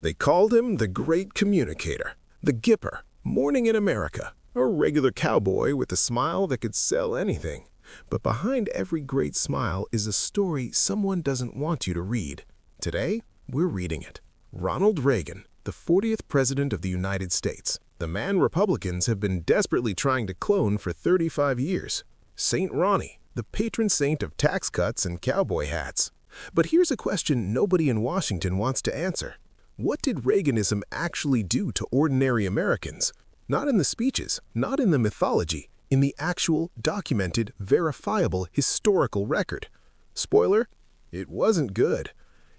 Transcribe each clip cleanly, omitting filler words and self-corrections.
They called him the Great Communicator, the Gipper, Morning in America, a regular cowboy with a smile that could sell anything. But behind every great smile is a story someone doesn't want you to read. Today, we're reading it. Ronald Reagan, the 40th President of the United States, the man Republicans have been desperately trying to clone for 35 years. Saint Ronnie, the patron saint of tax cuts and cowboy hats. But here's a question nobody in Washington wants to answer. What did Reaganism actually do to ordinary Americans? Not in the speeches, not in the mythology, in the actual, documented, verifiable, historical record. Spoiler, it wasn't good.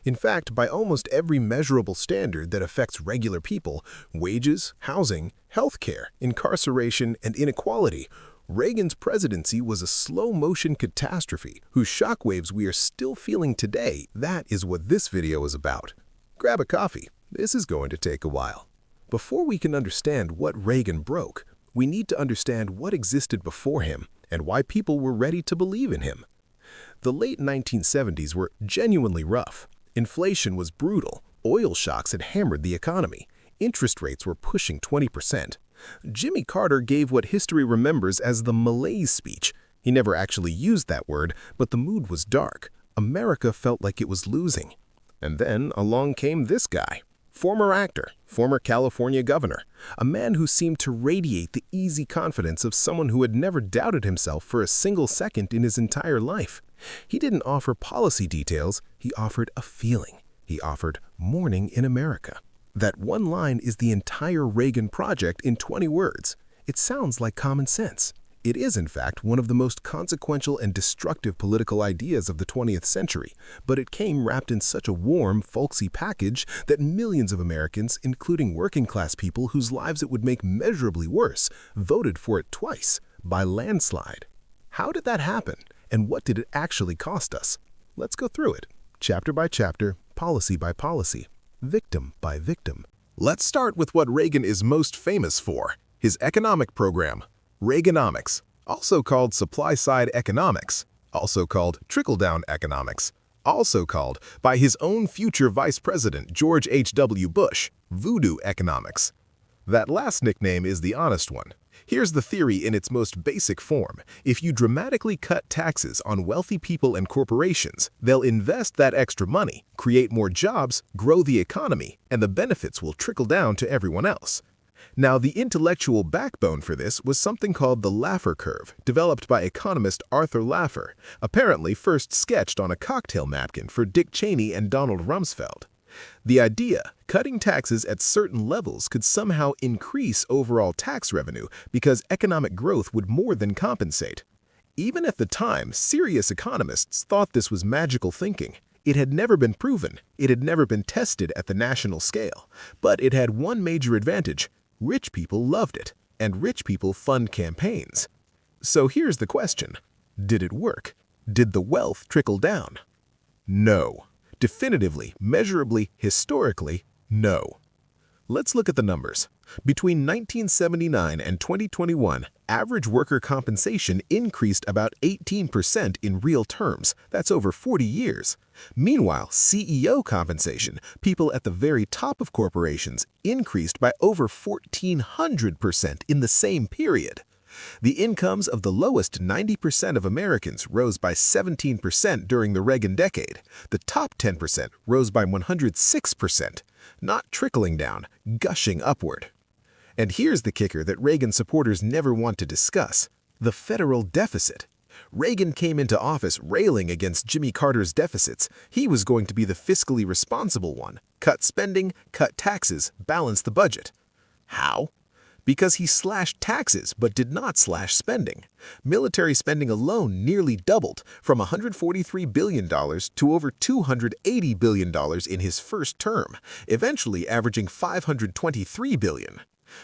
In fact, by almost every measurable standard that affects regular people, wages, housing, healthcare, incarceration, and inequality, Reagan's presidency was a slow-motion catastrophe whose shockwaves we are still feeling today. That is what this video is about. Grab a coffee. This is going to take a while. Before we can understand what Reagan broke, we need to understand what existed before him and why people were ready to believe in him. The late 1970s were genuinely rough. Inflation was brutal, oil shocks had hammered the economy, interest rates were pushing 20%. Jimmy Carter gave what history remembers as the malaise speech. He never actually used that word, but the mood was dark. America felt like it was losing. And then along came this guy, former actor, former California governor, a man who seemed to radiate the easy confidence of someone who had never doubted himself for a single second in his entire life. He didn't offer policy details, he offered a feeling. He offered Morning in America. That one line is the entire Reagan project in 20 words. It sounds like common sense. It is, in fact, one of the most consequential and destructive political ideas of the 20th century, but it came wrapped in such a warm, folksy package that millions of Americans, including working-class people whose lives it would make measurably worse, voted for it twice, by landslide. How did that happen, and what did it actually cost us? Let's go through it, chapter by chapter, policy by policy, victim by victim. Let's start with what Reagan is most famous for, his economic program. Reaganomics, also called supply-side economics, also called trickle-down economics, also called, by his own future Vice President George H.W. Bush, voodoo economics. That last nickname is the honest one. Here's the theory in its most basic form. If you dramatically cut taxes on wealthy people and corporations, they'll invest that extra money, create more jobs, grow the economy, and the benefits will trickle down to everyone else. Now, the intellectual backbone for this was something called the Laffer curve, developed by economist Arthur Laffer, apparently first sketched on a cocktail napkin for Dick Cheney and Donald Rumsfeld. The idea, cutting taxes at certain levels could somehow increase overall tax revenue because economic growth would more than compensate. Even at the time, serious economists thought this was magical thinking. It had never been proven, it had never been tested at the national scale, but it had one major advantage. Rich people loved it, and rich people fund campaigns. So here's the question. Did it work? Did the wealth trickle down? No. Definitively, measurably, historically, no. Let's look at the numbers. Between 1979 and 2021, average worker compensation increased about 18% in real terms. That's over 40 years. Meanwhile, CEO compensation, people at the very top of corporations, increased by over 1,400% in the same period. The incomes of the lowest 90% of Americans rose by 17% during the Reagan decade. The top 10% rose by 106%, not trickling down, gushing upward. And here's the kicker that Reagan supporters never want to discuss: the federal deficit. Reagan came into office railing against Jimmy Carter's deficits. He was going to be the fiscally responsible one. Cut spending, cut taxes, balance the budget. How? Because he slashed taxes but did not slash spending. Military spending alone nearly doubled, from $143 billion to over $280 billion in his first term, eventually averaging $523 billion.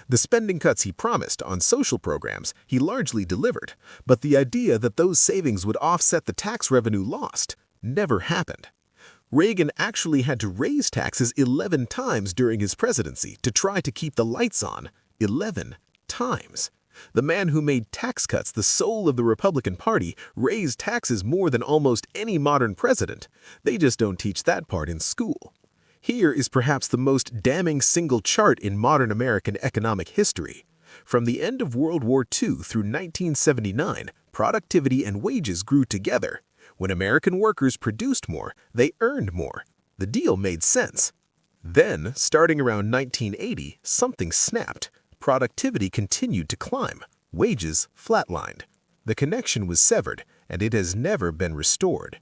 The spending cuts he promised on social programs he largely delivered, but the idea that those savings would offset the tax revenue lost never happened. Reagan actually had to raise taxes 11 times during his presidency to try to keep the lights on. 11 times. The man who made tax cuts the soul of the Republican Party raised taxes more than almost any modern president. They just don't teach that part in school. Here is perhaps the most damning single chart in modern American economic history. From the end of World War II through 1979, productivity and wages grew together. When American workers produced more, they earned more. The deal made sense. Then, starting around 1980, something snapped. Productivity continued to climb. Wages flatlined. The connection was severed, and it has never been restored.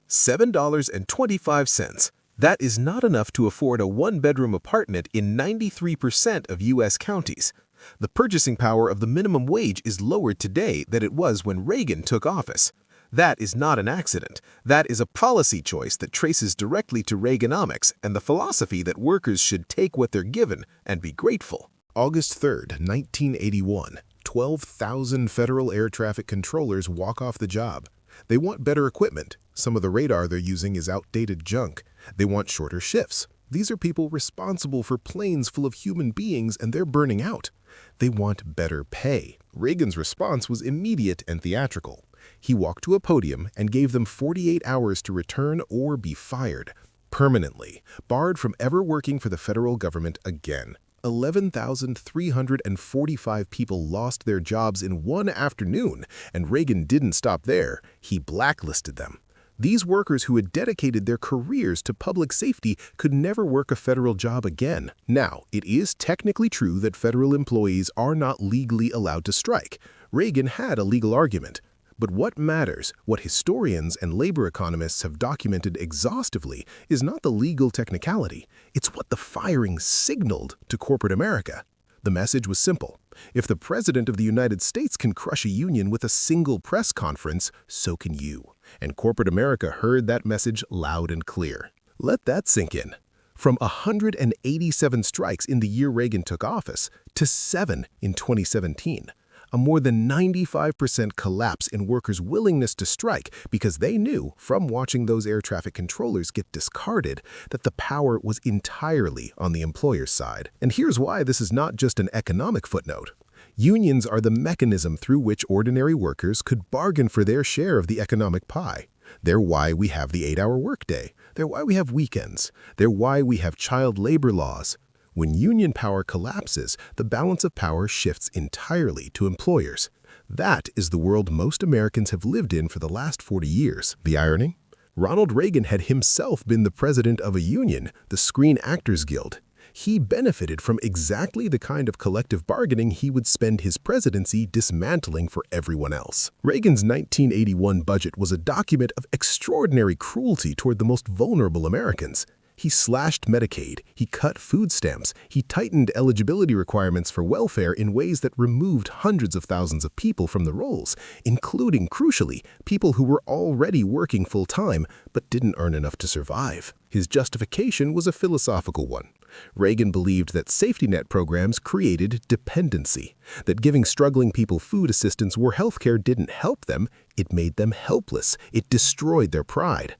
$7.25. That is not enough to afford a one-bedroom apartment in 93% of U.S. counties. The purchasing power of the minimum wage is lower today than it was when Reagan took office. That is not an accident. That is a policy choice that traces directly to Reaganomics and the philosophy that workers should take what they're given and be grateful. August 3, 1981, 12,000 federal air traffic controllers walk off the job. They want better equipment. Some of the radar they're using is outdated junk. They want shorter shifts. These are people responsible for planes full of human beings, and they're burning out. They want better pay. Reagan's response was immediate and theatrical. He walked to a podium and gave them 48 hours to return or be fired, permanently, barred from ever working for the federal government again. 11,345 people lost their jobs in one afternoon, and Reagan didn't stop there. He blacklisted them. These workers who had dedicated their careers to public safety could never work a federal job again. Now, it is technically true that federal employees are not legally allowed to strike. Reagan had a legal argument. But what matters, what historians and labor economists have documented exhaustively, is not the legal technicality. It's what the firing signaled to corporate America. The message was simple. If the President of the United States can crush a union with a single press conference, so can you. And corporate America heard that message loud and clear. Let that sink in. From 187 strikes in the year Reagan took office to 7 in 2017. A more than 95% collapse in workers' willingness to strike because they knew, from watching those air traffic controllers get discarded, that the power was entirely on the employer's side. And here's why this is not just an economic footnote. Unions are the mechanism through which ordinary workers could bargain for their share of the economic pie. They're why we have the 8-hour workday. They're why we have weekends. They're why we have child labor laws. When union power collapses, the balance of power shifts entirely to employers. That is the world most Americans have lived in for the last 40 years. The irony? Ronald Reagan had himself been the president of a union, the Screen Actors Guild. He benefited from exactly the kind of collective bargaining he would spend his presidency dismantling for everyone else. Reagan's 1981 budget was a document of extraordinary cruelty toward the most vulnerable Americans. He slashed Medicaid, he cut food stamps, he tightened eligibility requirements for welfare in ways that removed hundreds of thousands of people from the rolls, including, crucially, people who were already working full-time but didn't earn enough to survive. His justification was a philosophical one. Reagan believed that safety net programs created dependency, that giving struggling people food assistance where healthcare didn't help them, it made them helpless, it destroyed their pride.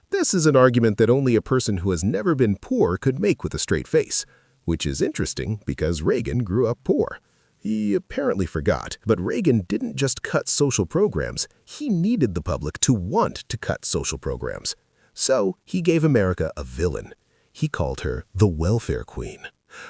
This is an argument that only a person who has never been poor could make with a straight face, which is interesting because Reagan grew up poor. He apparently forgot, but Reagan didn't just cut social programs, he needed the public to want to cut social programs. So he gave America a villain. He called her the welfare queen.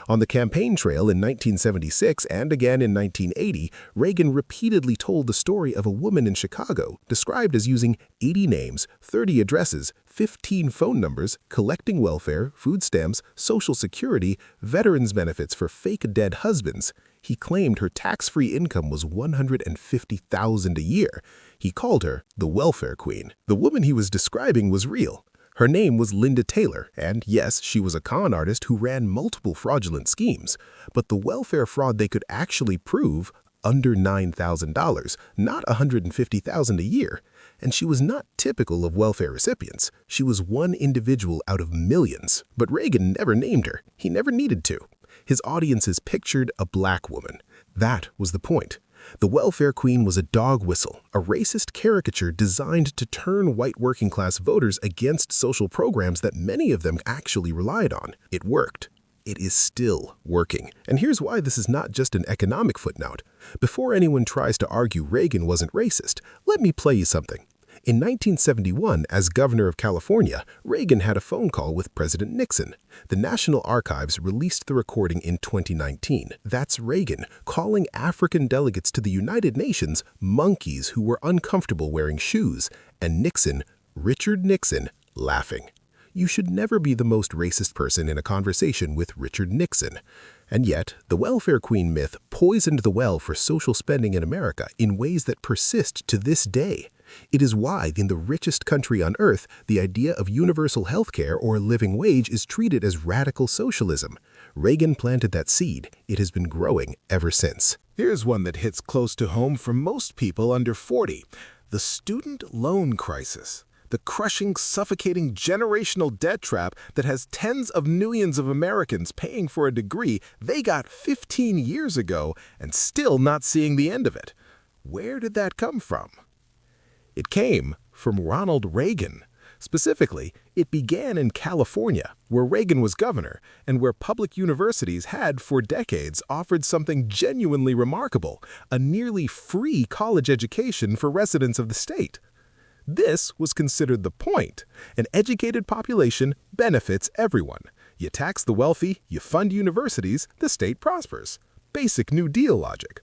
On the campaign trail in 1976 and again in 1980, Reagan repeatedly told the story of a woman in Chicago described as using 80 names, 30 addresses, 15 phone numbers, collecting welfare, food stamps, Social Security, veterans benefits for fake dead husbands. He claimed her tax-free income was $150,000 a year. He called her the welfare queen. The woman he was describing was real. Her name was Linda Taylor, and yes, she was a con artist who ran multiple fraudulent schemes. But the welfare fraud they could actually prove, under $9,000, not $150,000 a year. And she was not typical of welfare recipients. She was one individual out of millions. But Reagan never named her. He never needed to. His audiences pictured a black woman. That was the point. The welfare queen was a dog whistle, a racist caricature designed to turn white working-class voters against social programs that many of them actually relied on. It worked. It is still working. And here's why this is not just an economic footnote. Before anyone tries to argue Reagan wasn't racist, let me play you something. In 1971, as governor of California, Reagan had a phone call with President Nixon. The National Archives released the recording in 2019. That's Reagan calling African delegates to the United Nations monkeys who were uncomfortable wearing shoes, and Nixon, Richard Nixon, laughing. You should never be the most racist person in a conversation with Richard Nixon. And yet, the welfare queen myth poisoned the well for social spending in America in ways that persist to this day. It is why, in the richest country on earth, the idea of universal health care or a living wage is treated as radical socialism. Reagan planted that seed. It has been growing ever since. Here's one that hits close to home for most people under 40. The student loan crisis. The crushing, suffocating generational debt trap that has tens of millions of Americans paying for a degree they got 15 years ago and still not seeing the end of it. Where did that come from? It came from Ronald Reagan. Specifically, it began in California, where Reagan was governor, and where public universities had, for decades, offered something genuinely remarkable, a nearly free college education for residents of the state. This was considered the point. An educated population benefits everyone. You tax the wealthy, you fund universities, the state prospers. Basic New Deal logic.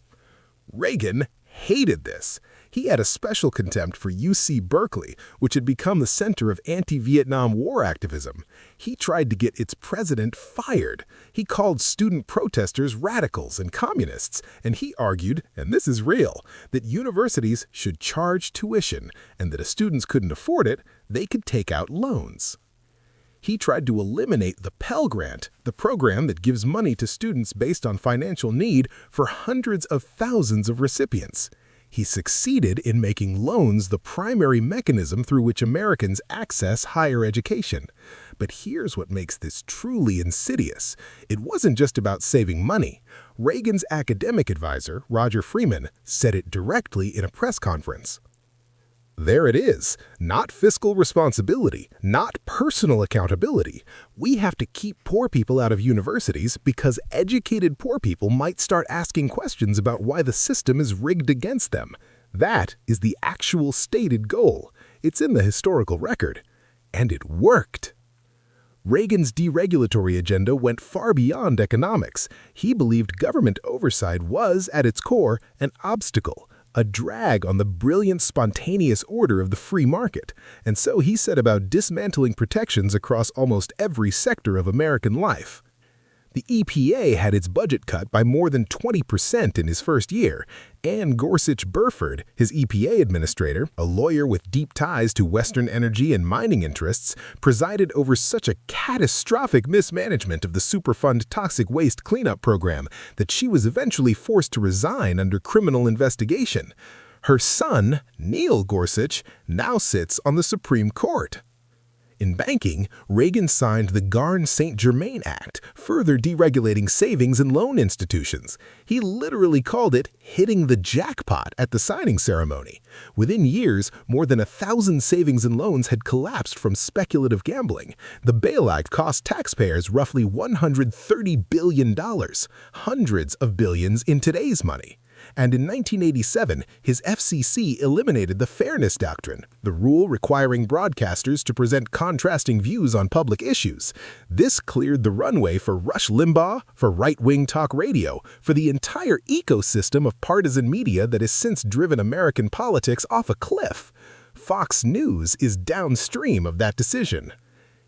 Reagan hated this. He had a special contempt for UC Berkeley, which had become the center of anti-Vietnam War activism. He tried to get its president fired. He called student protesters radicals and communists, and he argued, and this is real, that universities should charge tuition, and that if students couldn't afford it, they could take out loans. He tried to eliminate the Pell Grant, the program that gives money to students based on financial need for hundreds of thousands of recipients. He succeeded in making loans the primary mechanism through which Americans access higher education. But here's what makes this truly insidious. It wasn't just about saving money. Reagan's academic advisor, Roger Freeman, said it directly in a press conference. There it is. Not fiscal responsibility, not personal accountability. We have to keep poor people out of universities because educated poor people might start asking questions about why the system is rigged against them. That is the actual stated goal. It's in the historical record. And it worked. Reagan's deregulatory agenda went far beyond economics. He believed government oversight was, at its core, an obstacle, a drag on the brilliant, spontaneous order of the free market, and so he set about dismantling protections across almost every sector of American life. The EPA had its budget cut by more than 20% in his first year. Ann Gorsuch Burford, his EPA administrator, a lawyer with deep ties to Western energy and mining interests, presided over such a catastrophic mismanagement of the Superfund toxic waste cleanup program that she was eventually forced to resign under criminal investigation. Her son, Neil Gorsuch, now sits on the Supreme Court. In banking, Reagan signed the Garn-St. Germain Act, further deregulating savings and loan institutions. He literally called it hitting the jackpot at the signing ceremony. Within years, more than 1,000 savings and loans had collapsed from speculative gambling. The Bail Act cost taxpayers roughly $130 billion, hundreds of billions in today's money. And in 1987, his FCC eliminated the Fairness Doctrine, the rule requiring broadcasters to present contrasting views on public issues. This cleared the runway for Rush Limbaugh, for right-wing talk radio, for the entire ecosystem of partisan media that has since driven American politics off a cliff. Fox News is downstream of that decision.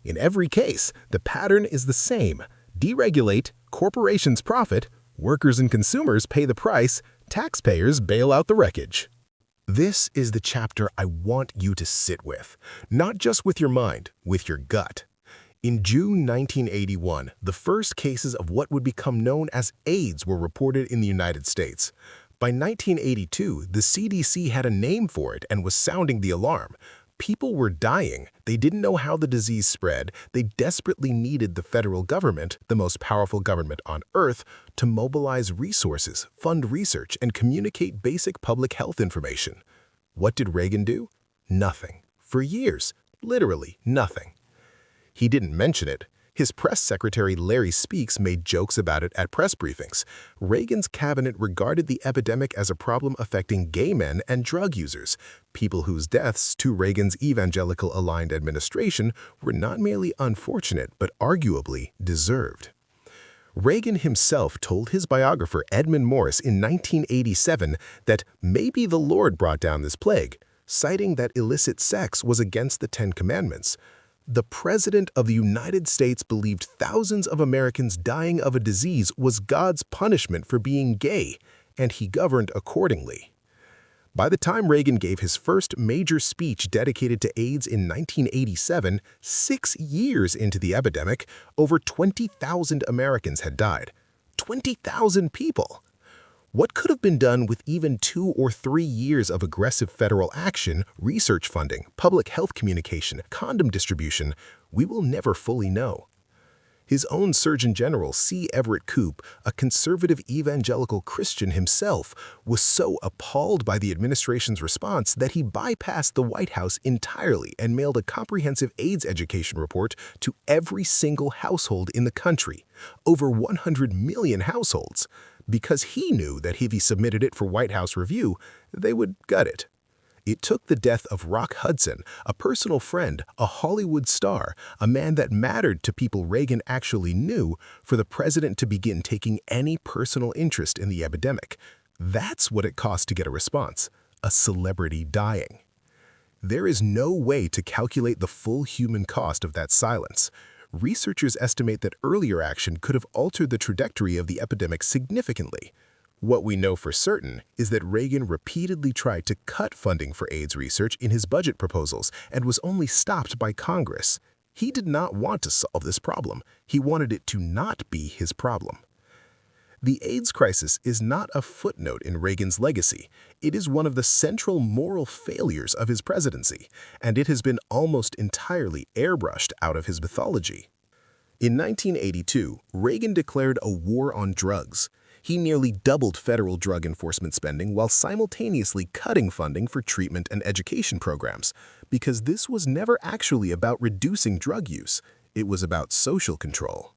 In every case, the pattern is the same. Deregulate, corporations profit, workers and consumers pay the price, taxpayers bail out the wreckage. This is the chapter I want you to sit with, not just with your mind, with your gut. In June 1981, the first cases of what would become known as AIDS were reported in the United States. By 1982, the CDC had a name for it and was sounding the alarm. People were dying. They didn't know how the disease spread. They desperately needed the federal government, the most powerful government on earth, to mobilize resources, fund research, and communicate basic public health information. What did Reagan do? Nothing. For years. Literally nothing. He didn't mention it. His press secretary Larry Speakes made jokes about it at press briefings. Reagan's cabinet regarded the epidemic as a problem affecting gay men and drug users, people whose deaths to Reagan's evangelical-aligned administration were not merely unfortunate but arguably deserved. Reagan himself told his biographer Edmund Morris in 1987 that maybe the Lord brought down this plague, citing that illicit sex was against the Ten Commandments. The President of the United States believed thousands of Americans dying of a disease was God's punishment for being gay, and he governed accordingly. By the time Reagan gave his first major speech dedicated to AIDS in 1987, 6 years into the epidemic, over 20,000 Americans had died. 20,000 people! What could have been done with even 2 or 3 years of aggressive federal action, research funding, public health communication, condom distribution, we will never fully know. His own Surgeon General C. Everett Koop, a conservative evangelical Christian himself, was so appalled by the administration's response that he bypassed the White House entirely and mailed a comprehensive AIDS education report to every single household in the country, over 100 million households, because he knew that if he submitted it for White House review, they would gut it. It took the death of Rock Hudson, a personal friend, a Hollywood star, a man that mattered to people Reagan actually knew, for the president to begin taking any personal interest in the epidemic. That's what it cost to get a response, a celebrity dying. There is no way to calculate the full human cost of that silence. Researchers estimate that earlier action could have altered the trajectory of the epidemic significantly. What we know for certain is that Reagan repeatedly tried to cut funding for AIDS research in his budget proposals and was only stopped by Congress. He did not want to solve this problem. He wanted it to not be his problem. The AIDS crisis is not a footnote in Reagan's legacy. It is one of the central moral failures of his presidency, and it has been almost entirely airbrushed out of his mythology. In 1982, Reagan declared a war on drugs. He nearly doubled federal drug enforcement spending while simultaneously cutting funding for treatment and education programs, because this was never actually about reducing drug use. It was about social control.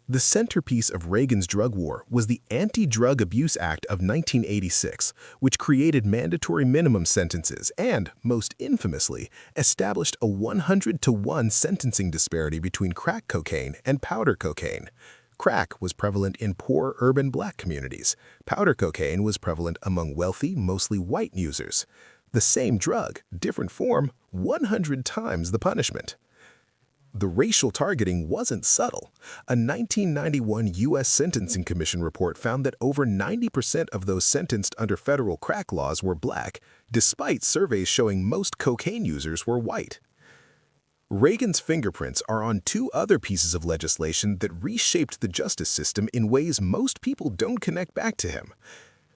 The centerpiece of Reagan's drug war was the Anti-Drug Abuse Act of 1986, which created mandatory minimum sentences and, most infamously, established a 100-to-1 sentencing disparity between crack cocaine and powder cocaine. Crack was prevalent in poor urban black communities. Powder cocaine was prevalent among wealthy, mostly white users. The same drug, different form, 100 times the punishment. The racial targeting wasn't subtle. A 1991 U.S. Sentencing Commission report found that over 90% of those sentenced under federal crack laws were black, despite surveys showing most cocaine users were white. Reagan's fingerprints are on 2 other pieces of legislation that reshaped the justice system in ways most people don't connect back to him.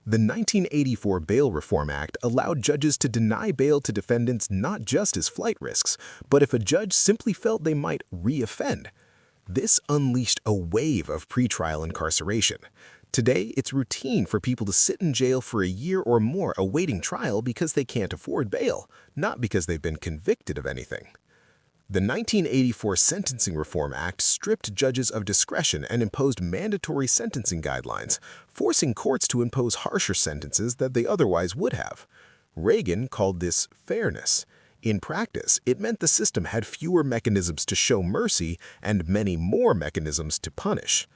The 1984 Bail Reform Act allowed judges to deny bail to defendants not just as flight risks, but if a judge simply felt they might re-offend. This unleashed a wave of pretrial incarceration. Today, it's routine for people to sit in jail for a year or more awaiting trial because they can't afford bail, not because they've been convicted of anything. The 1984 Sentencing Reform Act stripped judges of discretion and imposed mandatory sentencing guidelines, forcing courts to impose harsher sentences than they otherwise would have. Reagan called this fairness. In practice, it meant the system had fewer mechanisms to show mercy and many more mechanisms to punish.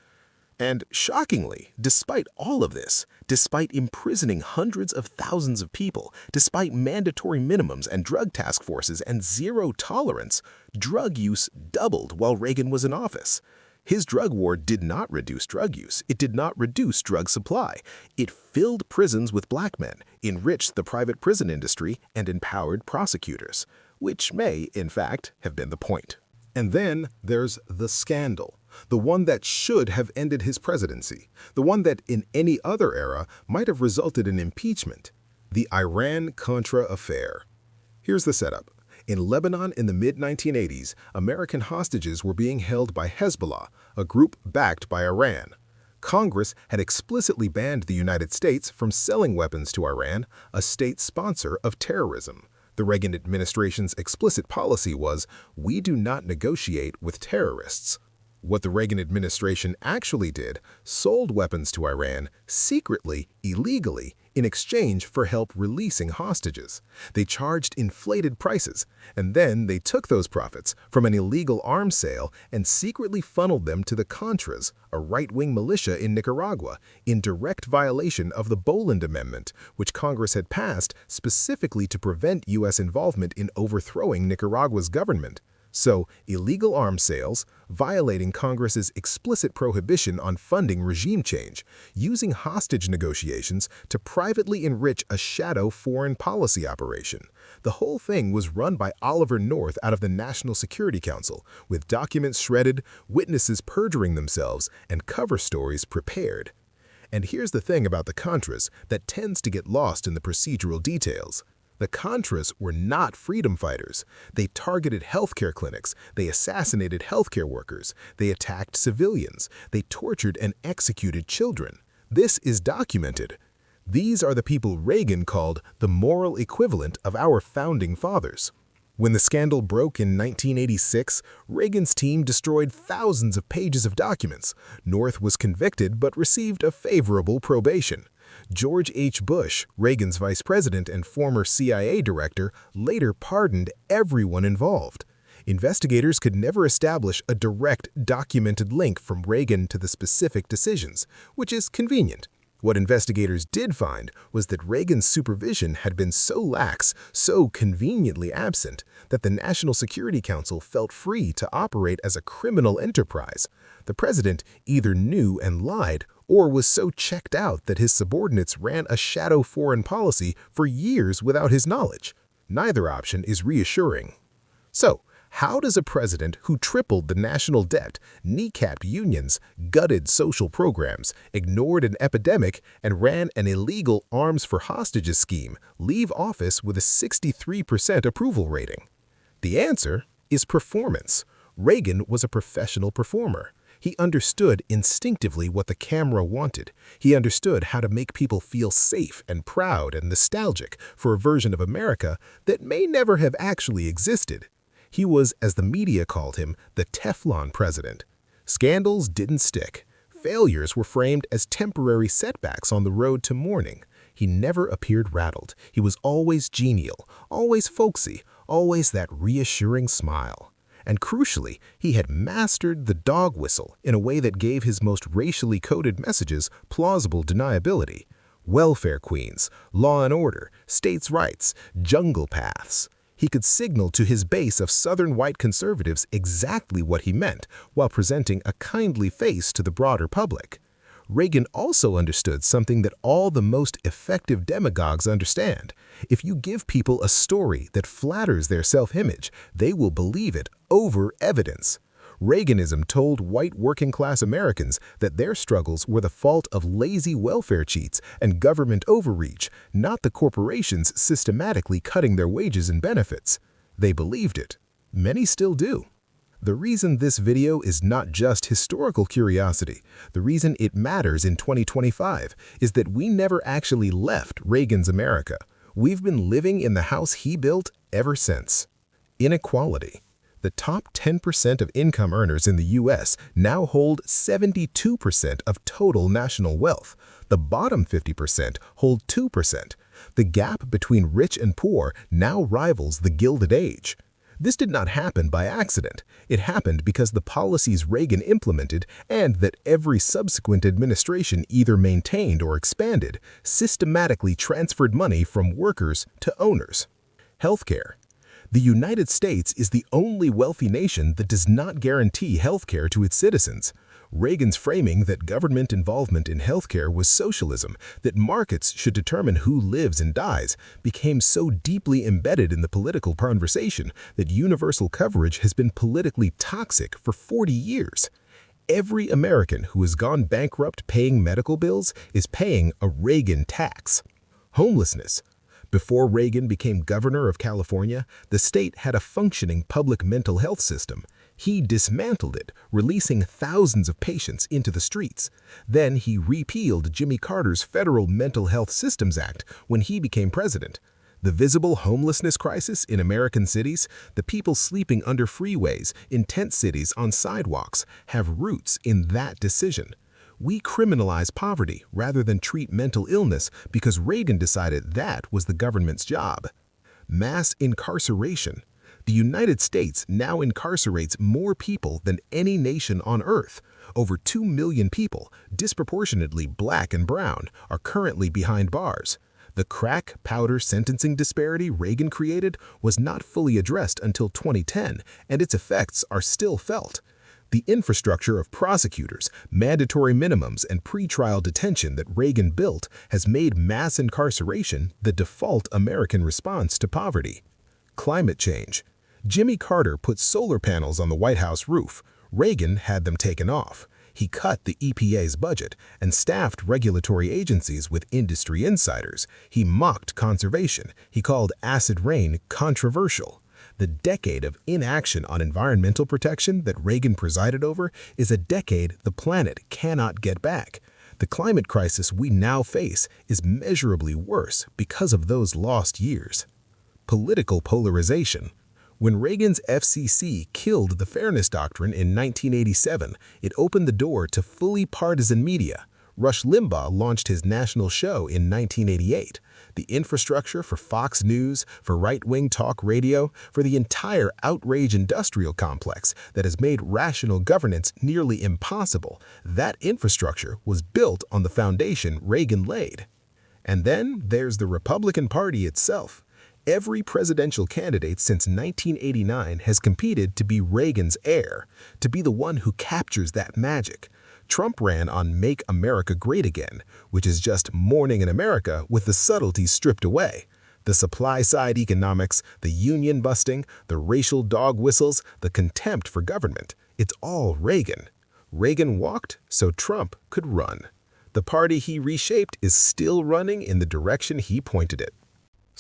And shockingly, despite all of this, despite imprisoning hundreds of thousands of people, despite mandatory minimums and drug task forces and zero tolerance, drug use doubled while Reagan was in office. His drug war did not reduce drug use. It did not reduce drug supply. It filled prisons with black men, enriched the private prison industry, and empowered prosecutors, which may, in fact, have been the point. And then there's the scandal, the one that should have ended his presidency, the one that in any other era might have resulted in impeachment, the Iran-Contra affair. Here's the setup. In Lebanon in the mid-1980s, American hostages were being held by Hezbollah, a group backed by Iran. Congress had explicitly banned the United States from selling weapons to Iran, a state sponsor of terrorism. The Reagan administration's explicit policy was, we do not negotiate with terrorists. What the Reagan administration actually did, sold weapons to Iran secretly, illegally, in exchange for help releasing hostages. They charged inflated prices, and then they took those profits from an illegal arms sale and secretly funneled them to the Contras, a right-wing militia in Nicaragua, in direct violation of the Boland Amendment, which Congress had passed specifically to prevent U.S. involvement in overthrowing Nicaragua's government. So, illegal arms sales, violating Congress's explicit prohibition on funding regime change, using hostage negotiations to privately enrich a shadow foreign policy operation. The whole thing was run by Oliver North out of the National Security Council, with documents shredded, witnesses perjuring themselves, and cover stories prepared. And here's the thing about the Contras that tends to get lost in the procedural details. The Contras were not freedom fighters. They targeted healthcare clinics, they assassinated healthcare workers, they attacked civilians, they tortured and executed children. This is documented. These are the people Reagan called the moral equivalent of our founding fathers. When the scandal broke in 1986, Reagan's team destroyed thousands of pages of documents. North was convicted but received a favorable probation. George H. Bush, Reagan's vice president and former CIA director, later pardoned everyone involved. Investigators could never establish a direct, documented link from Reagan to the specific decisions, which is convenient. What investigators did find was that Reagan's supervision had been so lax, so conveniently absent, that the National Security Council felt free to operate as a criminal enterprise. The president either knew and lied, or was so checked out that his subordinates ran a shadow foreign policy for years without his knowledge. Neither option is reassuring. So, how does a president who tripled the national debt, kneecapped unions, gutted social programs, ignored an epidemic, and ran an illegal arms for hostages scheme leave office with a 63% approval rating? The answer is performance. Reagan was a professional performer. He understood instinctively what the camera wanted. He understood how to make people feel safe and proud and nostalgic for a version of America that may never have actually existed. He was, as the media called him, the Teflon president. Scandals didn't stick. Failures were framed as temporary setbacks on the road to mourning. He never appeared rattled. He was always genial, always folksy, always that reassuring smile. And crucially, he had mastered the dog whistle in a way that gave his most racially coded messages plausible deniability. Welfare queens, law and order, states' rights, jungle paths. He could signal to his base of Southern white conservatives exactly what he meant while presenting a kindly face to the broader public. Reagan also understood something that all the most effective demagogues understand. If you give people a story that flatters their self-image, they will believe it over evidence. Reaganism told white working-class Americans that their struggles were the fault of lazy welfare cheats and government overreach, not the corporations systematically cutting their wages and benefits. They believed it. Many still do. The reason this video is not just historical curiosity, the reason it matters in 2025, is that we never actually left Reagan's America. We've been living in the house he built ever since. Inequality. The top 10% of income earners in the U.S. now hold 72% of total national wealth. The bottom 50% hold 2%. The gap between rich and poor now rivals the Gilded Age. This did not happen by accident. It happened because the policies Reagan implemented and that every subsequent administration either maintained or expanded systematically transferred money from workers to owners. Healthcare. The United States is the only wealthy nation that does not guarantee healthcare to its citizens. Reagan's framing that government involvement in healthcare was socialism, that markets should determine who lives and dies, became so deeply embedded in the political conversation that universal coverage has been politically toxic for 40 years. Every American who has gone bankrupt paying medical bills is paying a Reagan tax. Homelessness. Before Reagan became governor of California, the state had a functioning public mental health system. He dismantled it, releasing thousands of patients into the streets. Then he repealed Jimmy Carter's Federal Mental Health Systems Act when he became president. The visible homelessness crisis in American cities, the people sleeping under freeways, in tent cities on sidewalks, have roots in that decision. We criminalize poverty rather than treat mental illness because Reagan decided that was the government's job. Mass incarceration. The United States now incarcerates more people than any nation on earth. Over 2 million people, disproportionately black and brown, are currently behind bars. The crack powder sentencing disparity Reagan created was not fully addressed until 2010, and its effects are still felt. The infrastructure of prosecutors, mandatory minimums, and pretrial detention that Reagan built has made mass incarceration the default American response to poverty. Climate change. Jimmy Carter put solar panels on the White House roof. Reagan had them taken off. He cut the EPA's budget and staffed regulatory agencies with industry insiders. He mocked conservation. He called acid rain controversial. The decade of inaction on environmental protection that Reagan presided over is a decade the planet cannot get back. The climate crisis we now face is measurably worse because of those lost years. Political polarization. When Reagan's FCC killed the Fairness Doctrine in 1987, it opened the door to fully partisan media. Rush Limbaugh launched his national show in 1988. The infrastructure for Fox News, for right-wing talk radio, for the entire outrage industrial complex that has made rational governance nearly impossible, that infrastructure was built on the foundation Reagan laid. And then there's the Republican Party itself. Every presidential candidate since 1989 has competed to be Reagan's heir, to be the one who captures that magic. Trump ran on Make America Great Again, which is just morning in America with the subtleties stripped away. The supply-side economics, the union busting, the racial dog whistles, the contempt for government. It's all Reagan. Reagan walked so Trump could run. The party he reshaped is still running in the direction he pointed it.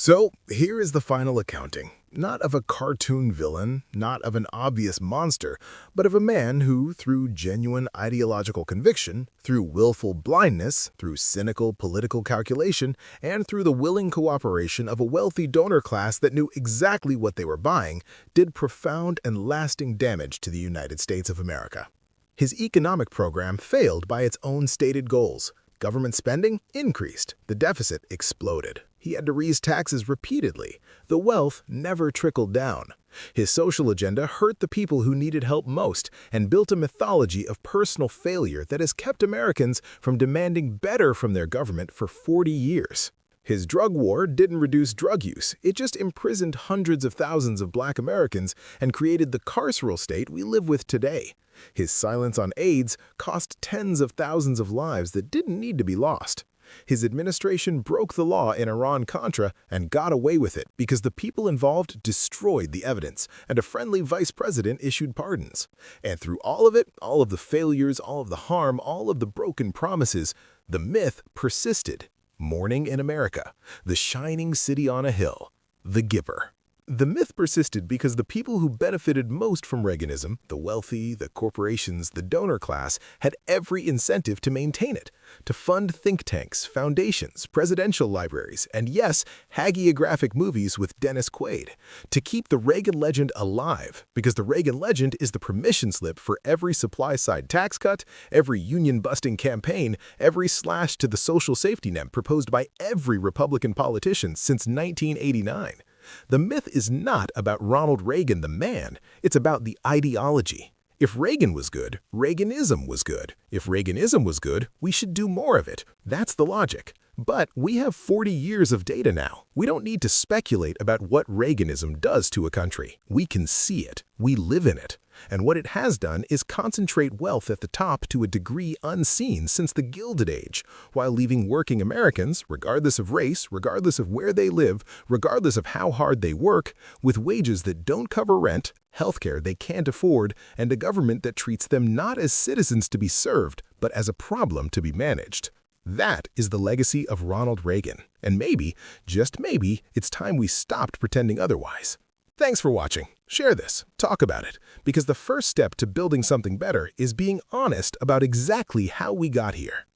So, here is the final accounting. Not of a cartoon villain, not of an obvious monster, but of a man who, through genuine ideological conviction, through willful blindness, through cynical political calculation, and through the willing cooperation of a wealthy donor class that knew exactly what they were buying, did profound and lasting damage to the United States of America. His economic program failed by its own stated goals. Government spending increased. The deficit exploded. He had to raise taxes repeatedly. The wealth never trickled down. His social agenda hurt the people who needed help most and built a mythology of personal failure that has kept Americans from demanding better from their government for 40 years. His drug war didn't reduce drug use. It just imprisoned hundreds of thousands of Black Americans and created the carceral state we live with today. His silence on AIDS cost tens of thousands of lives that didn't need to be lost. His administration broke the law in IRAN-CONTRA and got away with it because the people involved destroyed the evidence and a friendly vice president issued pardons. And through all of it, all of the failures, all of the harm, all of the broken promises, the myth persisted. Morning in America, the shining city on a hill, the Gipper. The myth persisted because the people who benefited most from Reaganism, the wealthy, the corporations, the donor class, had every incentive to maintain it, to fund think tanks, foundations, presidential libraries, and yes, hagiographic movies with Dennis Quaid, to keep the Reagan legend alive, because the Reagan legend is the permission slip for every supply-side tax cut, every union-busting campaign, every slash to the social safety net proposed by every Republican politician since 1989. The myth is not about Ronald Reagan the man, it's about the ideology. If Reagan was good, Reaganism was good. If Reaganism was good, we should do more of it. That's the logic. But we have 40 years of data now. We don't need to speculate about what Reaganism does to a country. We can see it. We live in it. And what it has done is concentrate wealth at the top to a degree unseen since the Gilded Age, while leaving working Americans, regardless of race, regardless of where they live, regardless of how hard they work, with wages that don't cover rent, healthcare they can't afford, and a government that treats them not as citizens to be served, but as a problem to be managed. That is the legacy of Ronald Reagan. And maybe, just maybe, it's time we stopped pretending otherwise. Thanks for watching. Share this, talk about it, because the first step to building something better is being honest about exactly how we got here.